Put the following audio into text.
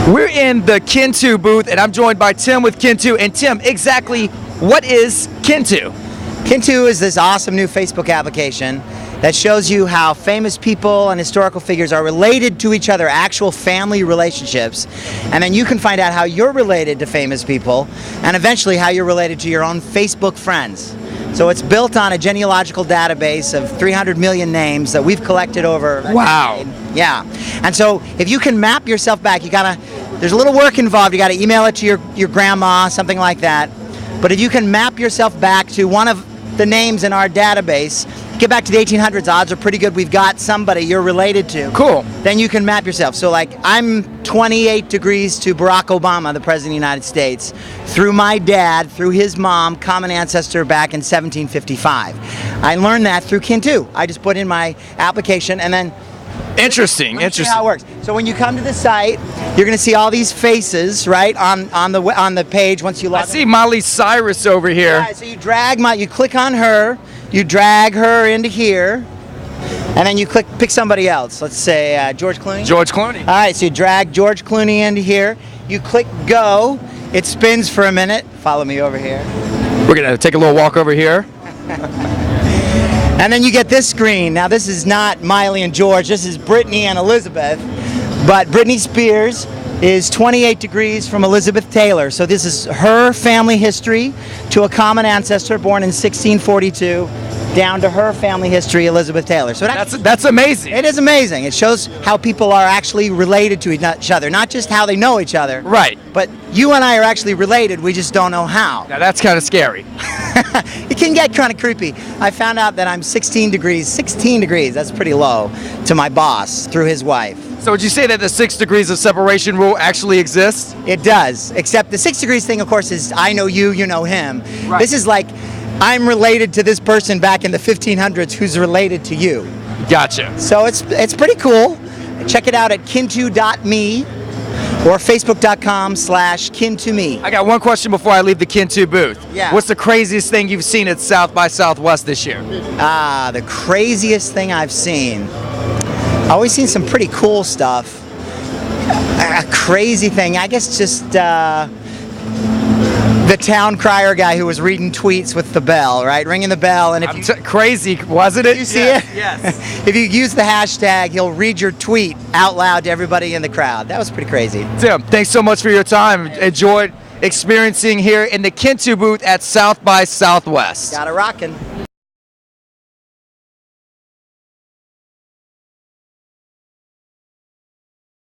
We're in the Kin2 booth, and I'm joined by Tim with Kin2. And Tim, exactly what is Kin2? Kin2 is this awesome new Facebook application that shows you how famous people and historical figures are related to each other, actual family relationships. And then you can find out how you're related to famous people and eventually how you're related to your own Facebook friends. So it's built on a genealogical database of 300 million names that we've collected over a Wow. decade. Yeah. And so if you can map yourself back, there's a little work involved. You gotta email it to your grandma, something like that. But if you can map yourself back to one of the names in our database, get back to the 1800s, odds are pretty good we've got somebody you're related to. Cool. Then you can map yourself. So like, I'm 28 degrees to Barack Obama, the President of the United States, through my dad, through his mom, common ancestor back in 1755. I learned that through Kin2. I just put in my application and then Interesting. let me show you how it works. So when you come to the site, you're going to see all these faces, right, on the page once you log I see Miley Cyrus over here. Yeah, so you click on her, you drag her into here, and then you pick somebody else. Let's say George Clooney. George Clooney. All right, so you drag George Clooney into here. You click go. It spins for a minute. Follow me over here. We're going to take a little walk over here. And then you get this screen. Now this is not Miley and George, this is Britney and Elizabeth. But Britney Spears is 28 degrees from Elizabeth Taylor. So this is her family history to a common ancestor born in 1642 down to her family history, Elizabeth Taylor. So That's amazing. it is amazing. It shows how people are actually related to each other, not just how they know each other. Right. But you and I are actually related, we just don't know how. Now that's kind of scary. It can get kind of creepy. I found out that I'm 16 degrees, that's pretty low, to my boss through his wife. So would you say that the 6 degrees of separation rule actually exists? It does, except the 6 degrees thing, of course, is I know you, you know him. Right. This is like, I'm related to this person back in the 1500s who's related to you. Gotcha. So it's pretty cool. Check it out at kin2.me or facebook.com/kin2me. I got one question before I leave the Kin2 booth. Yeah. What's the craziest thing you've seen at South by Southwest this year? The craziest thing I've seen. I've always seen some pretty cool stuff. A crazy thing, I guess just the town crier guy who was reading tweets with the bell, right? Ringing the bell, and if crazy, wasn't it? you see it? Yes. If you use the hashtag, he'll read your tweet out loud to everybody in the crowd. That was pretty crazy. Tim, thanks so much for your time. Enjoyed experiencing here in the Kin2 booth at South by Southwest. Got it rockin'.